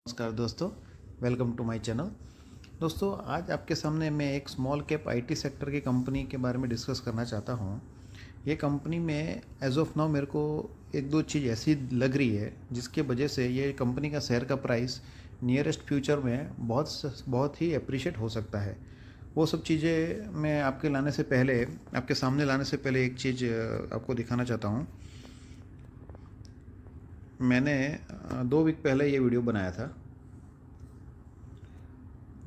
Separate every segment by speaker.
Speaker 1: नमस्कार दोस्तों, welcome to my channel. दोस्तों, आज आपके सामने मैं एक स्मॉल कैप आईटी सेक्टर की कंपनी के बारे में डिस्कस करना चाहता हूँ। ये कंपनी में एज ऑफ नाउ मेरे को एक दो चीज़ ऐसी लग रही है जिसके वजह से ये कंपनी का शेयर का प्राइस नियरेस्ट फ्यूचर में बहुत ही अप्रिशिएट हो सकता है। वो सब चीज़ें मैं आपके सामने लाने से पहले एक चीज़ आपको दिखाना चाहता हूँ। मैंने 2 वीक पहले ये वीडियो बनाया था,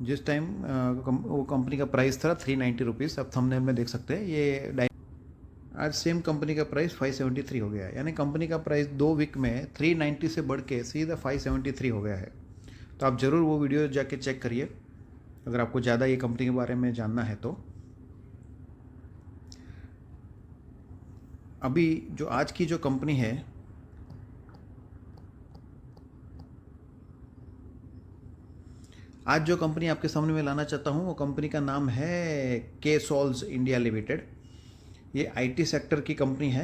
Speaker 1: जिस टाइम वो कंपनी का प्राइस था 390 रुपीज़। अब थंबनेल में देख सकते हैं ये आज सेम कंपनी का प्राइस 573 हो गया है। यानी कंपनी का प्राइस 2 वीक में 390 से बढ़ के सीधा 573 हो गया है। तो आप ज़रूर वो वीडियो जाके चेक करिए अगर आपको ज़्यादा ये कंपनी के बारे में जानना है तो। अभी जो आज की जो कंपनी है, आज जो कंपनी आपके सामने में लाना चाहता हूँ वो कंपनी का नाम है के सॉल्स इंडिया लिमिटेड। ये आईटी सेक्टर की कंपनी है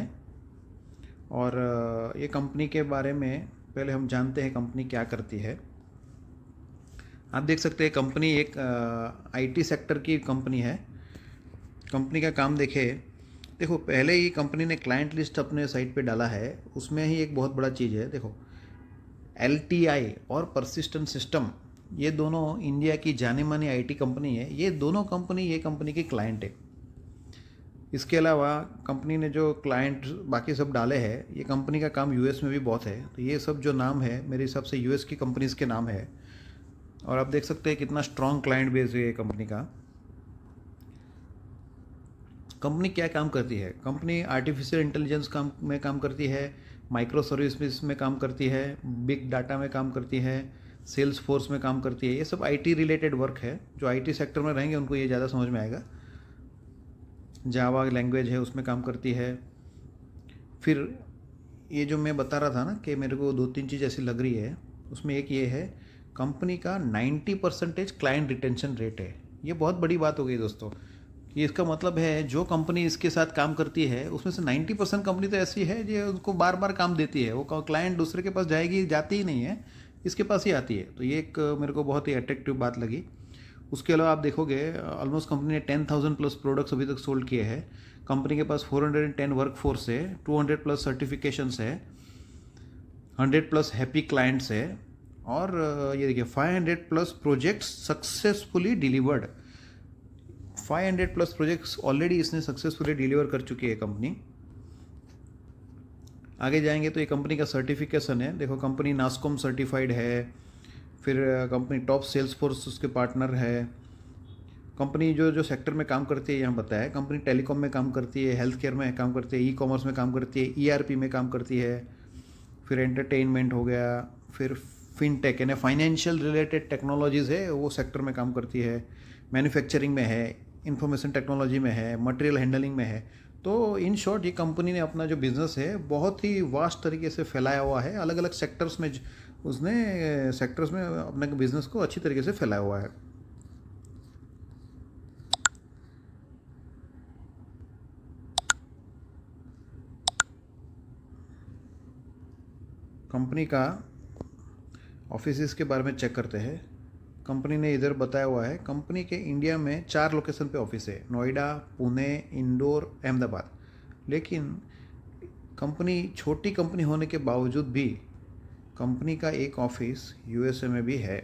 Speaker 1: और ये कंपनी के बारे में पहले हम जानते हैं कंपनी क्या करती है। आप देख सकते हैं कंपनी एक आईटी सेक्टर की कंपनी है। कंपनी का काम देखो पहले ही कंपनी ने क्लाइंट लिस्ट अपने साइट पे डाला है। उसमें ही एक बहुत बड़ा चीज़ है, देखो एलटीआई और परसिस्टेंट सिस्टम, ये दोनों इंडिया की जानी मानी आईटी कंपनी है। ये दोनों कंपनी ये कंपनी की क्लाइंट है। इसके अलावा कंपनी ने जो क्लाइंट बाकी सब डाले हैं, ये कंपनी का काम यूएस में भी बहुत है। तो ये सब जो नाम है मेरे हिसाब से यूएस की कंपनीज़ के नाम है। और आप देख सकते हैं कितना स्ट्रॉन्ग क्लाइंट बेस है ये कंपनी का। कंपनी क्या काम करती है? कंपनी आर्टिफिशियल इंटेलिजेंस में काम करती है, माइक्रो सर्विस में काम करती है, बिग डाटा में काम करती है, सेल्स फोर्स में काम करती है। ये सब आईटी रिलेटेड वर्क है। जो आईटी सेक्टर में रहेंगे उनको ये ज़्यादा समझ में आएगा। जावा लैंग्वेज है उसमें काम करती है। फिर ये जो मैं बता रहा था ना कि मेरे को 2-3 चीज़ ऐसी लग रही है, उसमें एक ये है कंपनी का 90% क्लाइंट रिटेंशन रेट है। ये बहुत बड़ी बात हो गई दोस्तों। ये इसका मतलब है जो कंपनी इसके साथ काम करती है उसमें से 90% कंपनी तो ऐसी है जो उसको बार बार काम देती है। वो क्लाइंट दूसरे के पास जाती ही नहीं है, इसके पास ही आती है। तो ये एक मेरे को बहुत ही अट्रैक्टिव बात लगी। उसके अलावा आप देखोगे ऑलमोस्ट कंपनी ने 10,000 प्लस प्रोडक्ट्स अभी तक सोल्ड किए हैं। कंपनी के पास 410 वर्क फोर्स है, 200 प्लस सर्टिफिकेशंस है, 100 प्लस हैप्पी क्लाइंट्स है और ये देखिए 500 plus projects successfully delivered. 500 plus projects already इसने सक्सेसफुली डिलीवर कर चुकी है कंपनी। आगे जाएंगे तो ये कंपनी का सर्टिफिकेशन है। देखो कंपनी नास्कॉम सर्टिफाइड है, फिर कंपनी टॉप सेल्स फोर्स उसके पार्टनर है। कंपनी जो जो सेक्टर में काम करती है यहाँ बताया। कंपनी टेलीकॉम में काम करती है, हेल्थ केयर में काम करती है, ई कॉमर्स में काम करती है, ईआरपी में काम करती है, फिर एंटरटेनमेंट हो गया, फिर फिनटेक यानी फाइनेंशियल रिलेटेड टेक्नोलॉजीज़ है वो सेक्टर में काम करती है, मैन्युफैक्चरिंग में है, इंफॉर्मेशन टेक्नोलॉजी में है, मटेरियल हैंडलिंग में है। तो इन शॉर्ट ये कंपनी ने अपना जो बिज़नेस है बहुत ही वास्ट तरीके से फैलाया हुआ है। अलग अलग सेक्टर्स में अपने बिज़नेस को अच्छी तरीके से फैलाया हुआ है। कंपनी का ऑफिस के बारे में चेक करते हैं। कंपनी ने इधर बताया हुआ है कंपनी के इंडिया में 4 लोकेशन पे ऑफिस है, नोएडा, पुणे, इंदौर, अहमदाबाद। लेकिन कंपनी छोटी कंपनी होने के बावजूद भी कंपनी का एक ऑफिस यूएसए में भी है।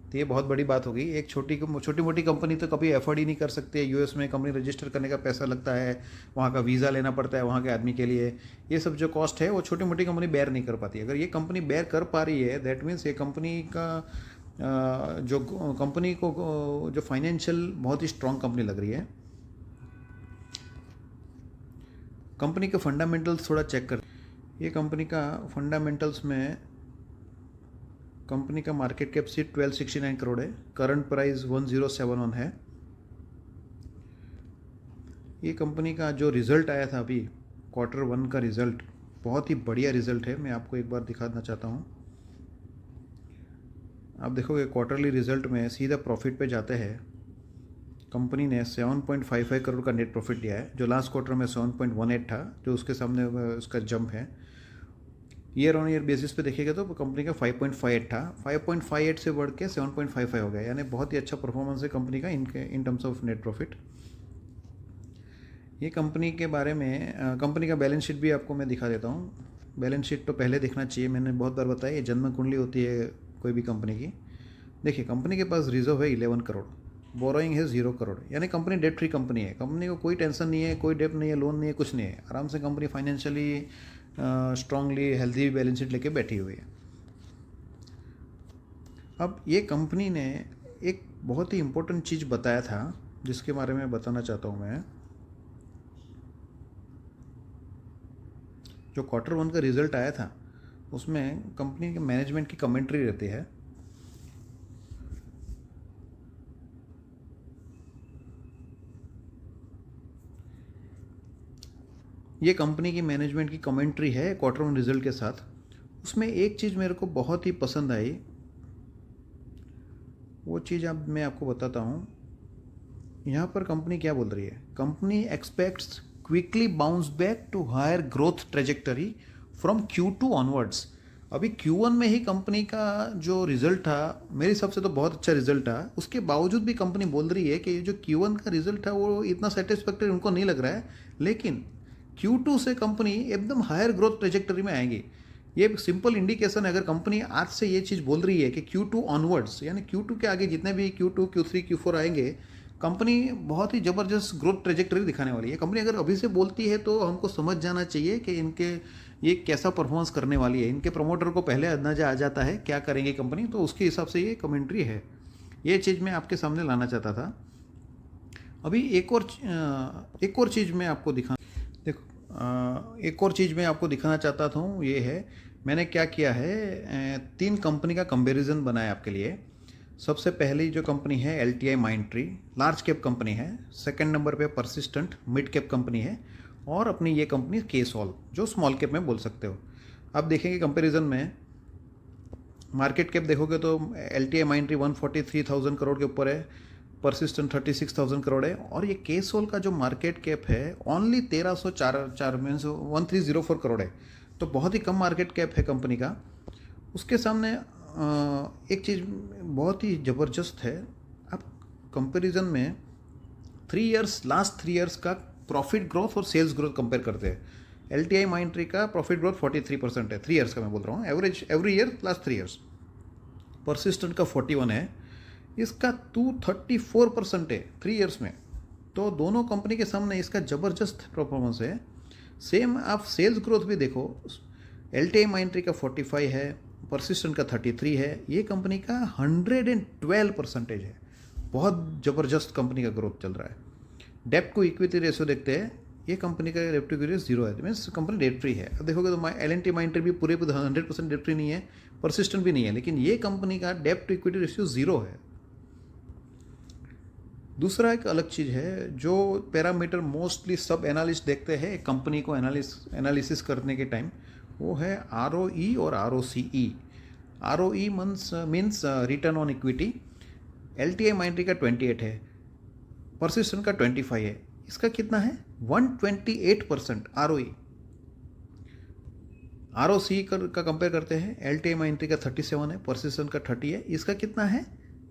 Speaker 1: तो ये बहुत बड़ी बात हो गई। एक छोटी मोटी कंपनी तो कभी एफर्ड ही नहीं कर सकती है। यूएस में कंपनी रजिस्टर करने का पैसा लगता है, वहाँ का वीज़ा लेना पड़ता है वहाँ के आदमी के लिए। ये सब जो कॉस्ट है वो छोटी मोटी कंपनी बेयर नहीं कर पाती। अगर ये कंपनी बेयर कर पा रही है दैट मीन्स ये कंपनी का जो कंपनी को जो फाइनेंशियल बहुत ही स्ट्रॉन्ग कंपनी लग रही है। कंपनी के फंडामेंटल्स थोड़ा चेक कर। ये कंपनी का फंडामेंटल्स में कंपनी का मार्केट कैप सिर्फ 1269 करोड़ है, करंट प्राइस 1071 है। ये कंपनी का जो रिज़ल्ट आया था अभी Q1 का रिज़ल्ट बहुत ही बढ़िया रिज़ल्ट है। मैं आपको एक बार दिखाना चाहता हूँ। आप देखोगे क्वार्टरली रिज़ल्ट में सीधा प्रॉफिट पे जाते हैं। कंपनी ने 7.55 करोड़ का नेट प्रॉफिट दिया है, जो लास्ट क्वार्टर में 7.18 था, जो उसके सामने उसका जंप है। ईयर ऑन ईयर बेसिस पे देखिएगा तो कंपनी का 5.58 था, 5.58 से बढ़ के 7.55 हो गया, यानी बहुत ही अच्छा परफॉर्मेंस है कंपनी का in terms of net profit. ये कंपनी के बारे में कंपनी का बैलेंस शीट भी आपको मैं दिखा देता हूँ। बैलेंस शीट तो पहले देखना चाहिए, मैंने बहुत बार बताया, ये जन्म कुंडली होती है कोई भी कंपनी की। देखिए कंपनी के पास रिजर्व है 11 करोड़, बोरोइंग है 0 करोड़, यानी कंपनी डेट फ्री कंपनी है। कंपनी को कोई टेंशन नहीं है, कोई डेट नहीं है, लोन नहीं है, कुछ नहीं है, आराम से company financially strongly healthy balance sheet लेके बैठी हुई है। अब ये कंपनी ने एक बहुत ही इम्पोर्टेंट चीज़ बताया था जिसके बारे में बताना चाहता हूँ मैं। जो Q1 का रिजल्ट आया था उसमें कंपनी के मैनेजमेंट की कमेंट्री रहती है। ये कंपनी की मैनेजमेंट की कमेंट्री है Q1 रिजल्ट के साथ। उसमें एक चीज़ मेरे को बहुत ही पसंद आई, वो चीज़ अब मैं आपको बताता हूँ। यहाँ पर कंपनी क्या बोल रही है, company expects quickly bounce back to higher growth trajectory from Q2 onwards. अभी Q1 में ही कंपनी का जो रिजल्ट था, मेरे हिसाब से तो बहुत अच्छा रिजल्ट था, उसके बावजूद भी कंपनी बोल रही है कि जो Q1 का रिजल्ट था वो इतना सेटिस्फैक्टरी उनको नहीं लग रहा है, लेकिन Q2 से कंपनी एकदम हायर ग्रोथ ट्रेजेक्टरी में आएंगी। ये सिंपल इंडिकेशन है, अगर कंपनी आज से ये चीज़ बोल रही है कि Q2 ऑनवर्ड्स, यानी Q2 के आगे जितने भी Q2, Q3, Q4 आएंगे, कंपनी बहुत ही ज़बरदस्त ग्रोथ ट्रेजेक्टरी दिखाने वाली है। कंपनी अगर अभी से बोलती है तो हमको समझ जाना चाहिए कि इनके ये कैसा परफॉर्मेंस करने वाली है। इनके प्रमोटर को पहले अंदाजा आ जाता है क्या करेंगे कंपनी, तो उसके हिसाब से ये कमेंट्री है। ये चीज़ मैं आपके सामने लाना चाहता था। अभी एक और चीज़ मैं आपको एक और चीज़ मैं आपको दिखाना चाहता था, ये है मैंने क्या किया है, 3 कंपनी का कंपैरिजन बनाया आपके लिए। सबसे पहली जो कंपनी है LTI Mindtree, large cap company है। सेकंड नंबर पे परसिस्टेंट, मिड कैप कंपनी है। और अपनी ये कंपनी केसॉल, जो स्मॉल कैप में बोल सकते हो। अब देखेंगे कंपैरिजन में मार्केट कैप देखोगे तो LTI माइंडट्री 143,000 करोड़ के ऊपर है, परसिस्टेंट 36,000 करोड़ है, और ये केसॉल का जो मार्केट कैप है ओनली 1304 मीन्स 1304 करोड़ है। तो बहुत ही कम मार्केट कैप है कंपनी का। उसके सामने एक चीज़ बहुत ही ज़बरदस्त है। आप कंपैरिजन में लास्ट 3 इयर्स का प्रॉफिट ग्रोथ और सेल्स ग्रोथ कंपेयर करते हैं। LTI माइंडट्री का प्रॉफिट ग्रोथ 43% है, 3 इयर्स का मैं बोल रहा हूँ, average every year last 3 years. Persistent का 41 है, इसका 234% है 3 इयर्स में। तो दोनों कंपनी के सामने इसका ज़बरदस्त परफॉर्मेंस है। सेम आप सेल्स ग्रोथ भी देखो, LTI माइंडट्री का 45 है, परसिस्टेंट का 33 है, ये कंपनी का 112% है। बहुत ज़बरदस्त कंपनी का ग्रोथ चल रहा है। डेप्ट टू इक्विटी रेशियो देखते हैं, ये कंपनी का डेप्ट टू इक्विटी 0 है, मीन्स कंपनी डेट फ्री है। अब देखोगे तो LNT माइंडट्री भी पूरे 100% डेट फ्री नहीं है, परसिस्टेंट भी नहीं है, लेकिन ये कंपनी का डेप्ट टू इक्विटी रेशियो 0 है। दूसरा एक अलग चीज़ है जो पैरामीटर मोस्टली सब एनालिस्ट देखते हैं कंपनी को एनालिसिस करने के टाइम, वो है ROE और ROCE। ROE means return on equity. LTI Mindtree का 28 है, परसिस्टेंट का 25 है, इसका कितना है 128% ROE। ROCE का कंपेयर करते हैं, LTI माइंडट्री का 37 है, परसिस्टेंट का 30 है, इसका कितना है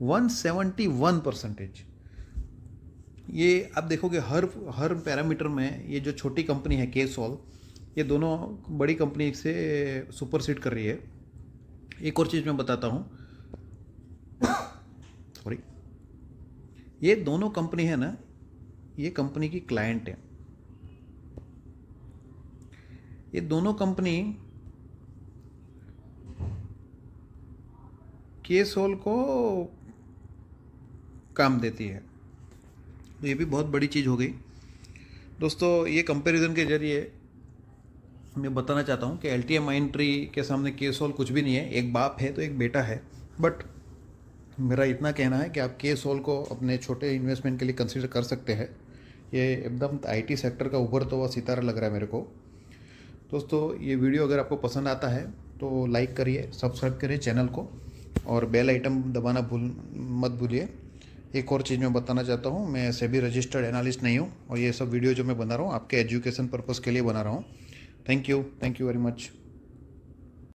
Speaker 1: 171%। ये आप देखोगे हर पैरामीटर में ये जो छोटी कंपनी है केसॉल, ये दोनों बड़ी कंपनी से सुपरसीड कर रही है। एक और चीज़ मैं बताता हूँ, सॉरी, ये दोनों कंपनी है ना, ये कंपनी की क्लाइंट है। ये दोनों कंपनी केसॉल को काम देती है, तो ये भी बहुत बड़ी चीज़ हो गई। दोस्तों ये कंपैरिजन के जरिए मैं बताना चाहता हूँ कि LTI माइंडट्री के सामने केसॉल कुछ भी नहीं है, एक बाप है तो एक बेटा है। बट मेरा इतना कहना है कि आप केसॉल को अपने छोटे इन्वेस्टमेंट के लिए कंसीडर कर सकते हैं। ये एकदम IT सेक्टर का उभरता हुआ सितारा लग रहा है मेरे को। दोस्तों ये वीडियो अगर आपको पसंद आता है तो लाइक करिए, सब्सक्राइब करिए चैनल को, और बेल आइटम दबाना मत भूलिए। एक और चीज़ मैं बताना चाहता हूँ, मैं सेबी रजिस्टर्ड एनालिस्ट नहीं हूँ, और ये सब वीडियो जो मैं बना रहा हूँ आपके एजुकेशन पर्पज़ के लिए बना रहा हूँ। Thank you very much.